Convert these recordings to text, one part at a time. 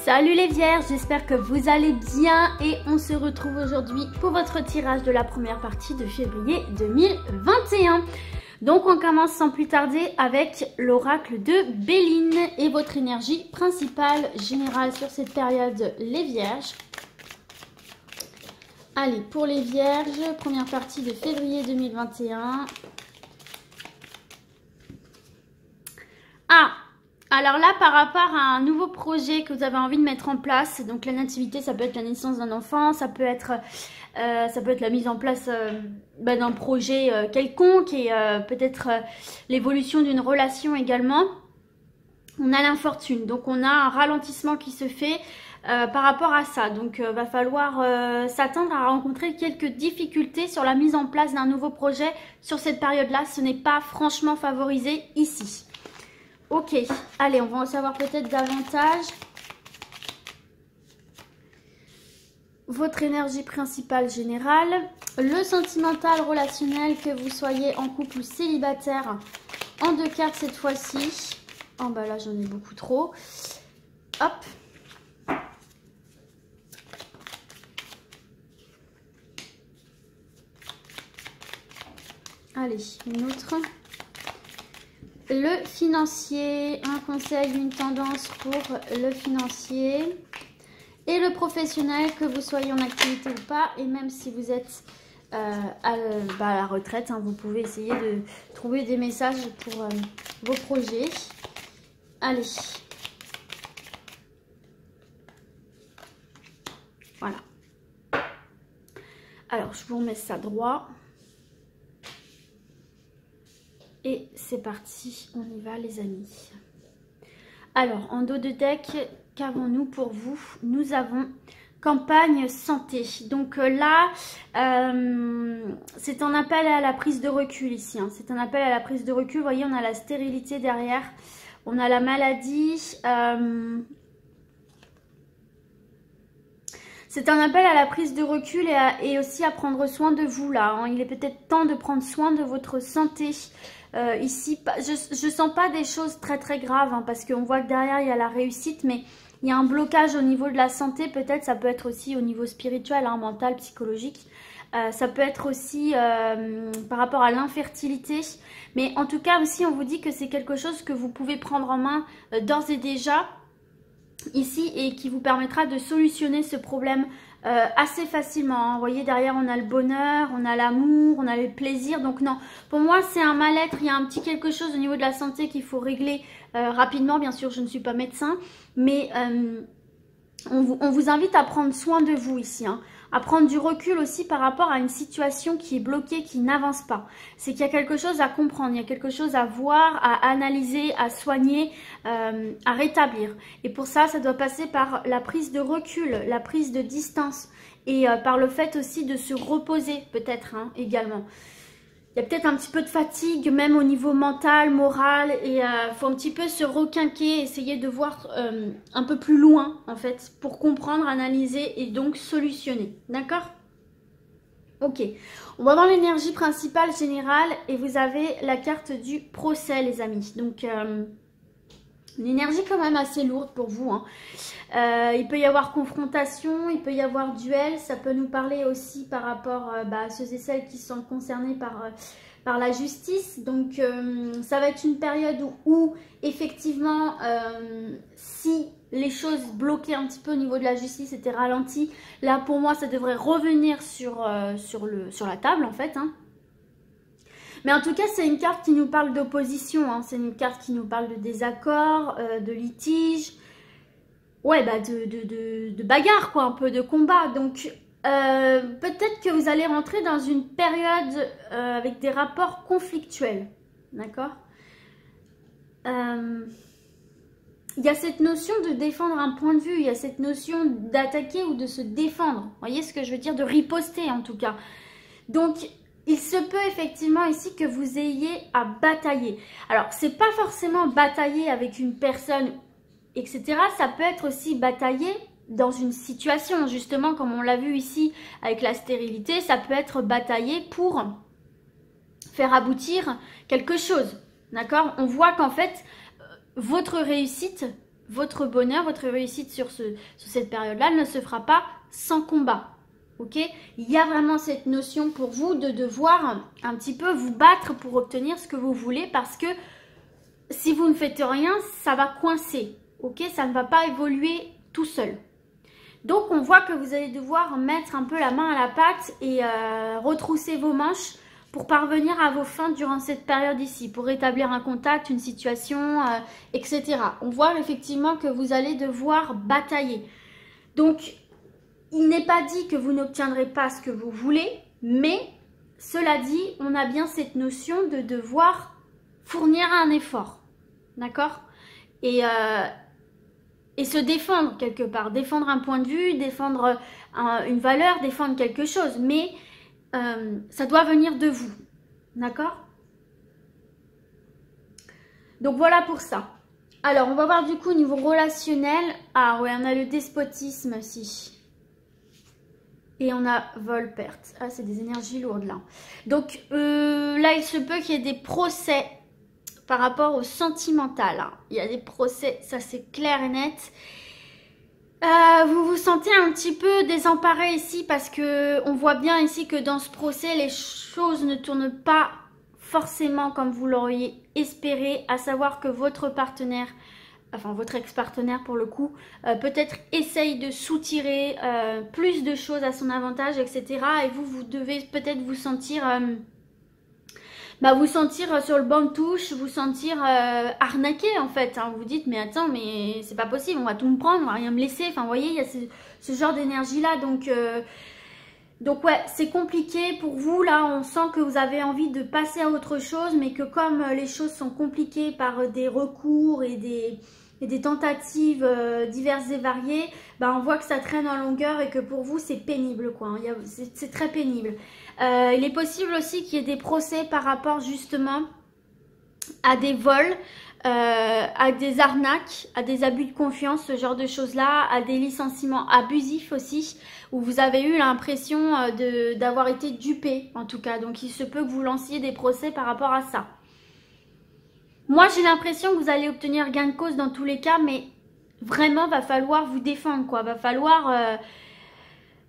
Salut les vierges, j'espère que vous allez bien et on se retrouve aujourd'hui pour votre tirage de la première partie de février 2021. Donc on commence sans plus tarder avec l'oracle de Béline et votre énergie principale générale sur cette période, les vierges. Allez, pour les vierges, première partie de février 2021. Ah! Alors là, par rapport à un nouveau projet que vous avez envie de mettre en place, donc la nativité, ça peut être la naissance d'un enfant, ça peut être la mise en place d'un projet quelconque et peut-être l'évolution d'une relation également. On a l'infortune, donc on a un ralentissement qui se fait par rapport à ça. Donc va falloir s'attendre à rencontrer quelques difficultés sur la mise en place d'un nouveau projet sur cette période-là. Ce n'est pas franchement favorisé ici. Ok, allez, on va en savoir peut-être davantage. Votre énergie principale générale, le sentimental relationnel, que vous soyez en couple ou célibataire, en 2 cartes cette fois-ci. Oh bah là j'en ai beaucoup trop. Hop. Allez, une autre. Le financier, un conseil, une tendance pour le financier. Et le professionnel, que vous soyez en activité ou pas. Et même si vous êtes à la retraite, hein, vous pouvez essayer de trouver des messages pour vos projets. Allez. Voilà. Alors, je vous remets ça droit. Et c'est parti, on y va les amis. Alors, en dos de deck, qu'avons-nous pour vous? Nous avons campagne santé. Donc là, c'est un appel à la prise de recul ici. Hein. C'est un appel à la prise de recul. Vous voyez, on a la stérilité derrière. On a la maladie. C'est un appel à la prise de recul et aussi à prendre soin de vous là. Hein. Il est peut-être temps de prendre soin de votre santé. Ici, je sens pas des choses très très graves hein, parce qu'on voit que derrière il y a la réussite, mais il y a un blocage au niveau de la santé. Peut-être ça peut être aussi au niveau spirituel, hein, mental, psychologique. Ça peut être aussi par rapport à l'infertilité. Mais en tout cas aussi on vous dit que c'est quelque chose que vous pouvez prendre en main d'ores et déjà ici et qui vous permettra de solutionner ce problème assez facilement. Hein. Vous voyez, derrière on a le bonheur, on a l'amour, on a le plaisir. Donc non, pour moi c'est un mal-être, il y a un petit quelque chose au niveau de la santé qu'il faut régler rapidement. Bien sûr, je ne suis pas médecin, mais on vous invite à prendre soin de vous ici. Hein. À prendre du recul aussi par rapport à une situation qui est bloquée, qui n'avance pas. C'est qu'il y a quelque chose à comprendre, il y a quelque chose à voir, à analyser, à soigner, à rétablir. Et pour ça, ça doit passer par la prise de recul, la prise de distance et par le fait aussi de se reposer peut-être hein, également. Il y a peut-être un petit peu de fatigue, même au niveau mental, moral, et faut un petit peu se requinquer, essayer de voir un peu plus loin, en fait, pour comprendre, analyser et donc solutionner. D'accord? Ok. On va voir l'énergie principale générale, et vous avez la carte du procès, les amis. Donc, une énergie quand même assez lourde pour vous. Hein. Il peut y avoir confrontation, il peut y avoir duel. Ça peut nous parler aussi par rapport à ceux et celles qui sont concernés par la justice. Donc ça va être une période où effectivement, si les choses bloquaient un petit peu au niveau de la justice étaient ralenties, là pour moi ça devrait revenir sur la table en fait. Hein. Mais en tout cas, c'est une carte qui nous parle d'opposition. Hein. C'est une carte qui nous parle de désaccord, de litige. Ouais, de bagarre, quoi, un peu de combat. Donc, peut-être que vous allez rentrer dans une période avec des rapports conflictuels. D'accord? Il y a cette notion de défendre un point de vue. Il y a cette notion d'attaquer ou de se défendre. Vous voyez ce que je veux dire? De riposter, en tout cas. Donc, il se peut effectivement ici que vous ayez à batailler. Alors, c'est pas forcément batailler avec une personne, etc. Ça peut être aussi batailler dans une situation, justement, comme on l'a vu ici avec la stérilité. Ça peut être batailler pour faire aboutir quelque chose. D'accord? On voit qu'en fait, votre réussite votre bonheur, votre réussite sur cette période-là ne se fera pas sans combat. Ok, il y a vraiment cette notion pour vous de devoir un petit peu vous battre pour obtenir ce que vous voulez, parce que si vous ne faites rien, ça va coincer. Ok, ça ne va pas évoluer tout seul. Donc on voit que vous allez devoir mettre un peu la main à la pâte et retrousser vos manches pour parvenir à vos fins durant cette période ici, pour rétablir un contact, une situation, etc. On voit effectivement que vous allez devoir batailler. Donc il n'est pas dit que vous n'obtiendrez pas ce que vous voulez, mais cela dit, on a bien cette notion de devoir fournir un effort, d'accord, et se défendre quelque part, défendre un point de vue, défendre une valeur, défendre quelque chose, mais ça doit venir de vous, d'accord. Donc voilà pour ça. Alors on va voir du coup au niveau relationnel. Ah ouais, on a le despotisme aussi. Et on a vol-perte. Ah, c'est des énergies lourdes là. Donc là, il se peut qu'il y ait des procès par rapport au sentimental. Hein. Il y a des procès, ça c'est clair et net. Vous vous sentez un petit peu désemparé ici parce que on voit bien ici que dans ce procès, les choses ne tournent pas forcément comme vous l'auriez espéré, à savoir que votre partenaire, enfin votre ex-partenaire pour le coup, peut-être essaye de soutirer plus de choses à son avantage, etc. Et vous devez peut-être vous sentir... vous sentir sur le banc de touche, vous sentir arnaqué en fait. Hein. Vous dites mais attends, mais c'est pas possible, on va tout me prendre, on va rien me laisser. Enfin vous voyez, il y a ce genre d'énergie là. Donc ouais, c'est compliqué pour vous là. On sent que vous avez envie de passer à autre chose, mais que comme les choses sont compliquées par des recours et des tentatives diverses et variées, on voit que ça traîne en longueur et que pour vous c'est pénible quoi. C'est très pénible. Il est possible aussi qu'il y ait des procès par rapport justement à des vols, à des arnaques, à des abus de confiance, ce genre de choses-là, à des licenciements abusifs aussi, où vous avez eu l'impression d'avoir été dupé en tout cas. Donc il se peut que vous lanciez des procès par rapport à ça. Moi j'ai l'impression que vous allez obtenir gain de cause dans tous les cas, mais vraiment va falloir vous défendre quoi, va falloir...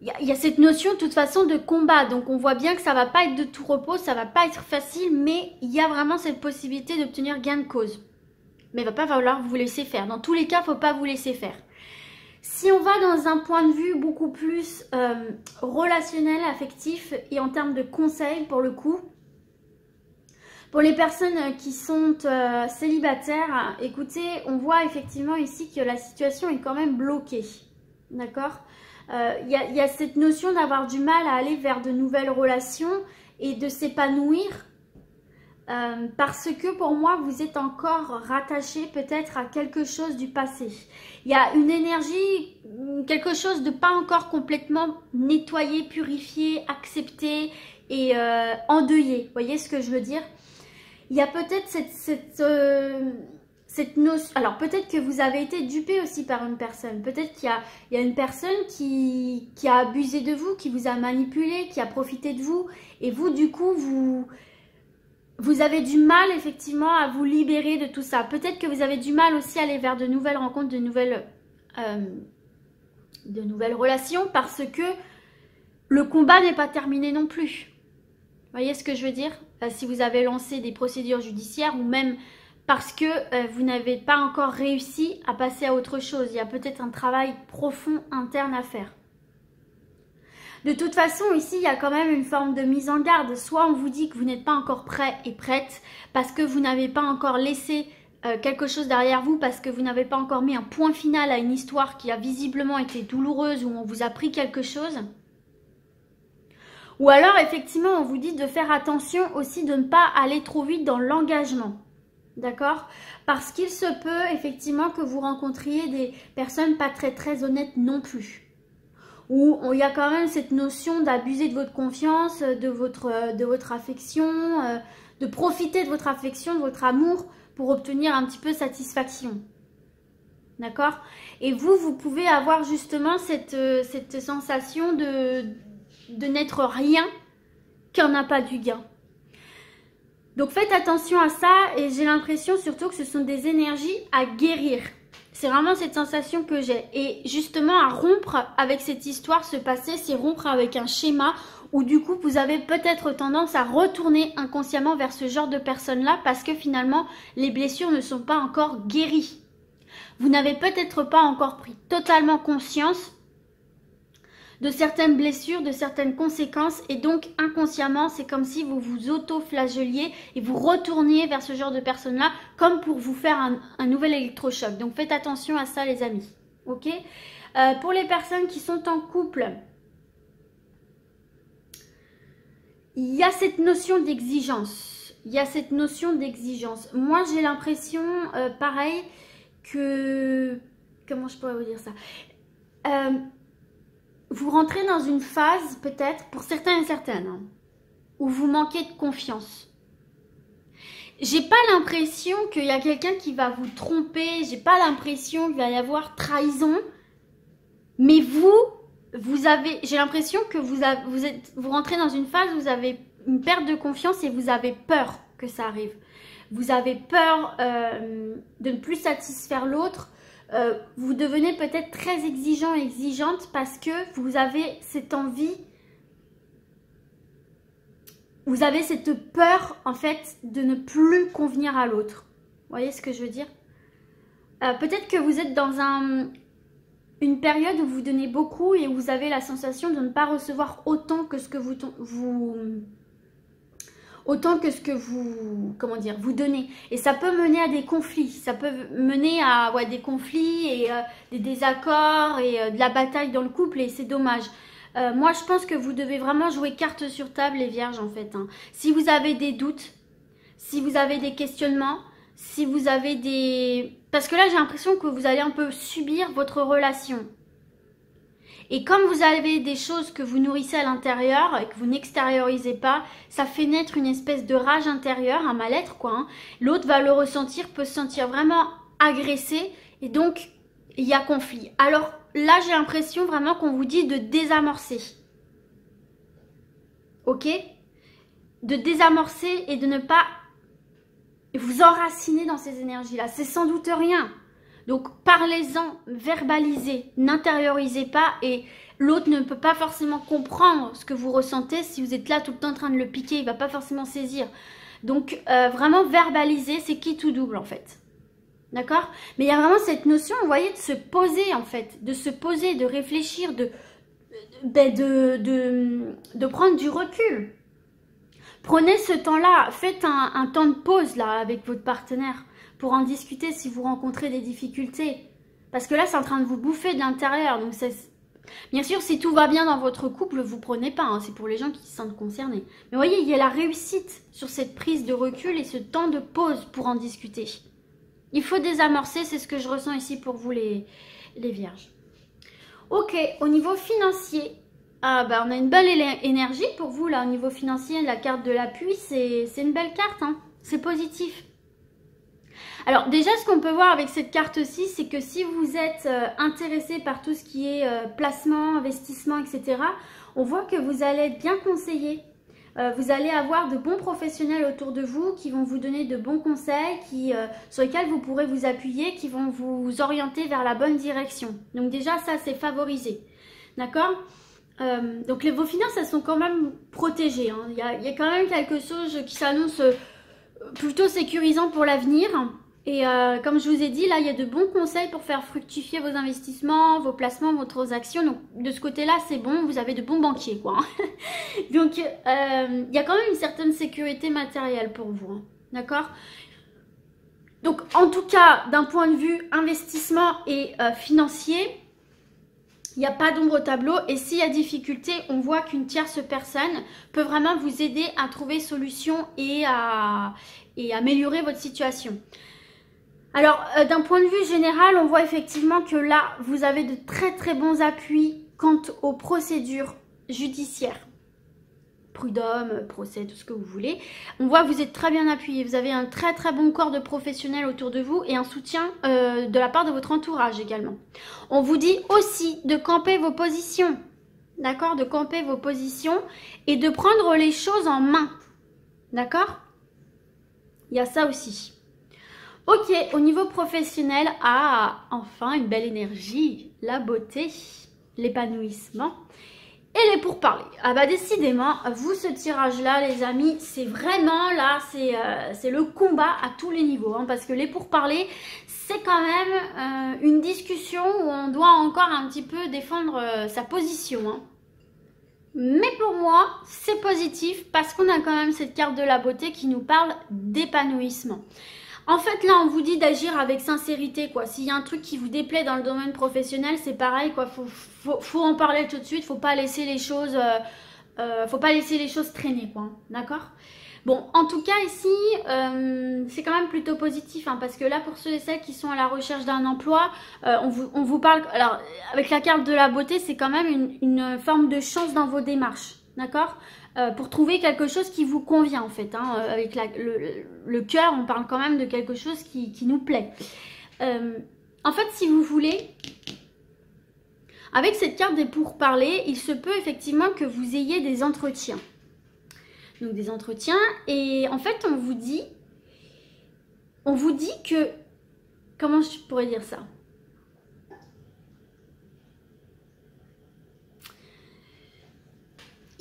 Il y a cette notion de toute façon de combat, donc on voit bien que ça va pas être de tout repos, ça va pas être facile, mais il y a vraiment cette possibilité d'obtenir gain de cause. Mais il va pas falloir vous laisser faire, dans tous les cas, il ne faut pas vous laisser faire. Si on va dans un point de vue beaucoup plus relationnel, affectif et en termes de conseils pour le coup, pour les personnes qui sont célibataires, écoutez, on voit effectivement ici que la situation est quand même bloquée, d'accord ? Il y a cette notion d'avoir du mal à aller vers de nouvelles relations et de s'épanouir parce que pour moi vous êtes encore rattaché peut-être à quelque chose du passé. Il y a une énergie, quelque chose de pas encore complètement nettoyé, purifié, accepté et endeuillé. Vous voyez ce que je veux dire? Il y a peut-être cette notion. Alors peut-être que vous avez été dupé aussi par une personne. Peut-être qu'il y a une personne qui a abusé de vous, qui vous a manipulé, qui a profité de vous. Et vous, du coup, vous avez du mal effectivement à vous libérer de tout ça. Peut-être que vous avez du mal aussi à aller vers de nouvelles rencontres, de nouvelles relations, parce que le combat n'est pas terminé non plus. Vous voyez ce que je veux dire? Si vous avez lancé des procédures judiciaires ou même parce que vous n'avez pas encore réussi à passer à autre chose. Il y a peut-être un travail profond interne à faire. De toute façon, ici, il y a quand même une forme de mise en garde. Soit on vous dit que vous n'êtes pas encore prêt et prête parce que vous n'avez pas encore laissé quelque chose derrière vous, parce que vous n'avez pas encore mis un point final à une histoire qui a visiblement été douloureuse, où on vous a pris quelque chose. Ou alors, effectivement, on vous dit de faire attention aussi de ne pas aller trop vite dans l'engagement. D'accord? Parce qu'il se peut effectivement que vous rencontriez des personnes pas très honnêtes non plus. Où il y a quand même cette notion d'abuser de votre confiance, de votre affection, de profiter de votre affection, de votre amour pour obtenir un petit peu satisfaction. D'accord? Et vous pouvez avoir justement cette sensation de n'être rien quand on n'a pas du gain. Donc faites attention à ça, et j'ai l'impression surtout que ce sont des énergies à guérir. C'est vraiment cette sensation que j'ai. Et justement, à rompre avec cette histoire, se passer, c'est rompre avec un schéma où du coup, vous avez peut-être tendance à retourner inconsciemment vers ce genre de personnes-là parce que finalement, les blessures ne sont pas encore guéries. Vous n'avez peut-être pas encore pris totalement conscience de certaines blessures, de certaines conséquences, et donc inconsciemment, c'est comme si vous vous auto-flageliez et vous retourniez vers ce genre de personnes-là, comme pour vous faire un nouvel électrochoc. Donc faites attention à ça, les amis. Ok. Pour les personnes qui sont en couple, il y a cette notion d'exigence. Il y a cette notion d'exigence. Moi, j'ai l'impression, pareil, que... Comment je pourrais vous dire ça vous rentrez dans une phase, peut-être, pour certains et certaines, hein, où vous manquez de confiance. J'ai pas l'impression qu'il y a quelqu'un qui va vous tromper, j'ai pas l'impression qu'il va y avoir trahison, mais vous avez, j'ai l'impression que vous rentrez dans une phase où vous avez une perte de confiance et vous avez peur que ça arrive. Vous avez peur de ne plus satisfaire l'autre. Vous devenez peut-être très exigeant et exigeante parce que vous avez cette envie, vous avez cette peur en fait de ne plus convenir à l'autre. Vous voyez ce que je veux dire? Peut-être que vous êtes dans une période où vous donnez beaucoup et où vous avez la sensation de ne pas recevoir autant que ce que vous comment dire, vous donnez. Et ça peut mener à des conflits. Ça peut mener à des conflits et des désaccords et de la bataille dans le couple et c'est dommage. Moi, je pense que vous devez vraiment jouer carte sur table, les vierges, en fait. Hein. Si vous avez des doutes, si vous avez des questionnements, si vous avez des... Parce que là, j'ai l'impression que vous allez un peu subir votre relation. Et comme vous avez des choses que vous nourrissez à l'intérieur et que vous n'extériorisez pas, ça fait naître une espèce de rage intérieure, un mal-être quoi. Hein. L'autre va le ressentir, peut se sentir vraiment agressé et donc il y a conflit. Alors là, j'ai l'impression vraiment qu'on vous dit de désamorcer. Ok? De désamorcer et de ne pas vous enraciner dans ces énergies-là. C'est sans doute rien. Donc parlez-en, verbalisez, n'intériorisez pas et l'autre ne peut pas forcément comprendre ce que vous ressentez. Si vous êtes là tout le temps en train de le piquer, il ne va pas forcément saisir. Donc vraiment verbaliser, c'est qui tout double en fait. D'accord? Mais il y a vraiment cette notion, vous voyez, de se poser en fait, de se poser, de réfléchir, de prendre du recul. Prenez ce temps-là, faites un temps de pause là avec votre partenaire. Pour en discuter si vous rencontrez des difficultés. Parce que là, c'est en train de vous bouffer de l'intérieur. Donc, bien sûr, si tout va bien dans votre couple, vous prenez pas. Hein, c'est pour les gens qui se sentent concernés. Mais vous voyez, il y a la réussite sur cette prise de recul et ce temps de pause pour en discuter. Il faut désamorcer, c'est ce que je ressens ici pour vous les vierges. Ok, au niveau financier, on a une belle énergie pour vous là. Au niveau financier, la carte de l'appui, c'est une belle carte. Hein, c'est positif. Alors déjà, ce qu'on peut voir avec cette carte-ci, c'est que si vous êtes intéressé par tout ce qui est placement, investissement, etc., on voit que vous allez être bien conseillé. Vous allez avoir de bons professionnels autour de vous qui vont vous donner de bons conseils, sur lesquels vous pourrez vous appuyer, qui vont vous orienter vers la bonne direction. Donc déjà, ça, c'est favorisé. D'accord ? Donc vos finances, elles sont quand même protégées. Hein. Il y a quand même quelque chose qui s'annonce plutôt sécurisant pour l'avenir. Et comme je vous ai dit, là, il y a de bons conseils pour faire fructifier vos investissements, vos placements, vos transactions. Donc, de ce côté-là, c'est bon. Vous avez de bons banquiers, quoi. Donc, il y a quand même une certaine sécurité matérielle pour vous. Hein. D'accord ? Donc, en tout cas, d'un point de vue investissement et financier, il n'y a pas d'ombre au tableau. Et s'il y a difficulté, on voit qu'une tierce personne peut vraiment vous aider à trouver solution et à améliorer votre situation. Alors, d'un point de vue général, on voit effectivement que là, vous avez de très très bons appuis quant aux procédures judiciaires. Prud'homme, procès, tout ce que vous voulez. On voit que vous êtes très bien appuyé. Vous avez un très très bon corps de professionnels autour de vous et un soutien de la part de votre entourage également. On vous dit aussi de camper vos positions. D'accord? De camper vos positions et de prendre les choses en main. D'accord? Il y a ça aussi. Ok, au niveau professionnel, ah, enfin une belle énergie, la beauté, l'épanouissement et les pourparlers. Ah bah décidément, vous ce tirage-là les amis, c'est vraiment là, c'est le combat à tous les niveaux. Hein, parce que les pourparlers, c'est quand même une discussion où on doit encore un petit peu défendre sa position. Hein. Mais pour moi, c'est positif parce qu'on a quand même cette carte de la beauté qui nous parle d'épanouissement. En fait, là, on vous dit d'agir avec sincérité, quoi. S'il y a un truc qui vous déplaît dans le domaine professionnel, c'est pareil, quoi. Faut en parler tout de suite. Faut pas laisser les choses traîner, quoi. D'accord? Bon, en tout cas, ici, c'est quand même plutôt positif, hein, parce que là, pour ceux et celles qui sont à la recherche d'un emploi, on vous parle... Alors, avec la carte de la beauté, c'est quand même une forme de chance dans vos démarches, d'accord? Pour trouver quelque chose qui vous convient, en fait. Hein, avec le cœur, on parle quand même de quelque chose qui nous plaît. En fait, si vous voulez... Avec cette carte des pourparlers, il se peut effectivement que vous ayez des entretiens. Donc des entretiens, et en fait on vous dit que, comment je pourrais dire ça?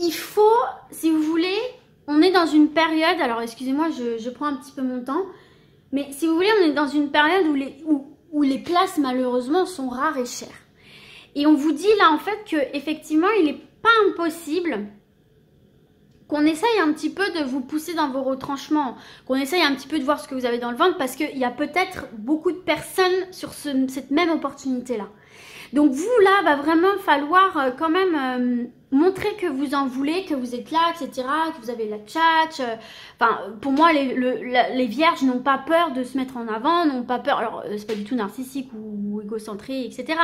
Il faut, si vous voulez, on est dans une période, alors excusez-moi je prends un petit peu mon temps, mais si vous voulez on est dans une période où les places malheureusement sont rares et chères. Et on vous dit là en fait que effectivement il n'est pas impossible qu'on essaye un petit peu de vous pousser dans vos retranchements, qu'on essaye un petit peu de voir ce que vous avez dans le ventre, parce qu'il y a peut-être beaucoup de personnes sur cette même opportunité-là. Donc vous, là, va vraiment falloir quand même montrer que vous en voulez, que vous êtes là, etc., que vous avez la tchatch. Enfin, pour moi, les vierges n'ont pas peur de se mettre en avant, n'ont pas peur, alors c'est pas du tout narcissique ou égocentré, etc.,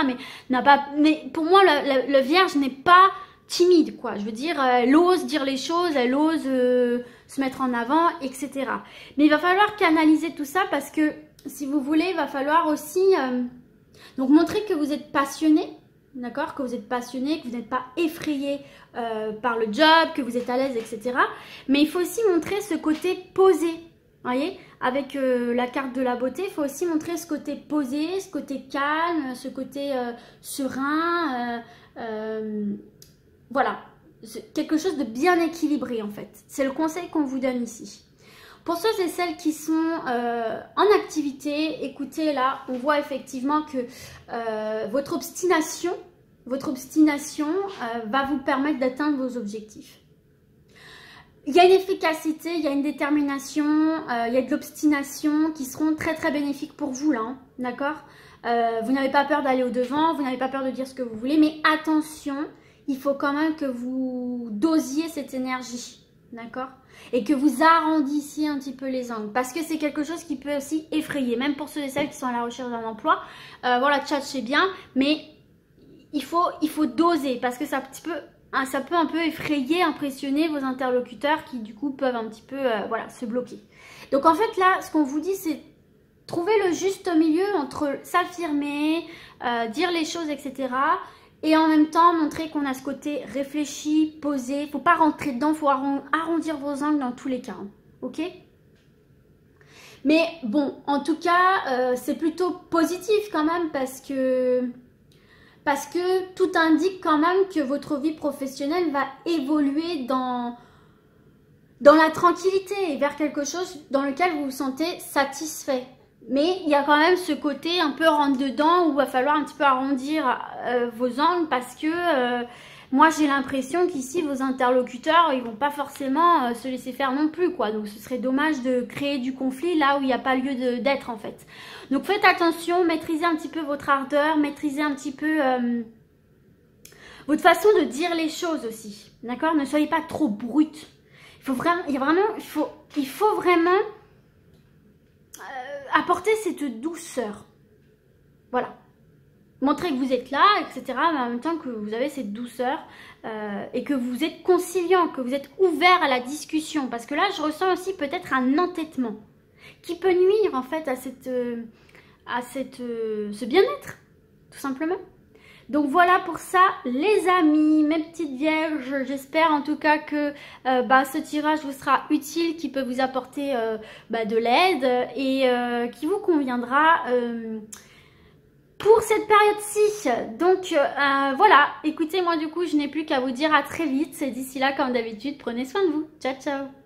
mais pour moi, le vierge n'est pas... timide, quoi. Je veux dire, elle ose dire les choses, elle ose se mettre en avant, etc. Mais il va falloir canaliser tout ça parce que, si vous voulez, il va falloir aussi donc montrer que vous êtes passionné, d'accord, que vous êtes passionné, que vous n'êtes pas effrayé par le job, que vous êtes à l'aise, etc. Mais il faut aussi montrer ce côté posé, voyez, avec la carte de la beauté, il faut aussi montrer ce côté posé, ce côté calme, ce côté serein, voilà, quelque chose de bien équilibré en fait. C'est le conseil qu'on vous donne ici. Pour ceux et celles qui sont en activité, écoutez là, on voit effectivement que votre obstination va vous permettre d'atteindre vos objectifs. Il y a une efficacité, il y a une détermination, il y a de l'obstination qui seront très très bénéfiques pour vous là, hein, d'accord? Vous n'avez pas peur d'aller au-devant, vous n'avez pas peur de dire ce que vous voulez, mais attention, il faut quand même que vous dosiez cette énergie, d'accord? Et que vous arrondissiez un petit peu les angles, parce que c'est quelque chose qui peut aussi effrayer, même pour ceux et celles qui sont à la recherche d'un emploi. Voilà, chat c'est bien, mais il faut doser, parce que ça peut un peu effrayer, impressionner vos interlocuteurs qui du coup peuvent un petit peu voilà, se bloquer. Donc en fait là, ce qu'on vous dit, c'est trouver le juste milieu entre s'affirmer, dire les choses, etc., et en même temps, montrer qu'on a ce côté réfléchi, posé. Il ne faut pas rentrer dedans, il faut arrondir vos angles dans tous les cas. Hein, ok? Mais bon, en tout cas, c'est plutôt positif quand même parce que tout indique quand même que votre vie professionnelle va évoluer dans la tranquillité et vers quelque chose dans lequel vous vous sentez satisfait. Mais il y a quand même ce côté un peu rentre dedans où il va falloir un petit peu arrondir vos angles parce que moi j'ai l'impression qu'ici vos interlocuteurs ils vont pas forcément se laisser faire non plus quoi. Donc ce serait dommage de créer du conflit là où il n'y a pas lieu d'être en fait. Donc faites attention, maîtrisez un petit peu votre ardeur, maîtrisez un petit peu votre façon de dire les choses aussi. D'accord? Ne soyez pas trop brute. Il faut vraiment apporter cette douceur. Voilà. Montrez que vous êtes là, etc. Mais en même temps que vous avez cette douceur et que vous êtes conciliant, que vous êtes ouvert à la discussion. Parce que là, je ressens aussi peut-être un entêtement qui peut nuire en fait à ce bien-être, tout simplement. Donc voilà pour ça les amis, mes petites vierges, j'espère en tout cas que ce tirage vous sera utile, qui peut vous apporter de l'aide et qui vous conviendra pour cette période-ci. Donc voilà, écoutez, moi du coup je n'ai plus qu'à vous dire à très vite, et d'ici là comme d'habitude prenez soin de vous, ciao ciao.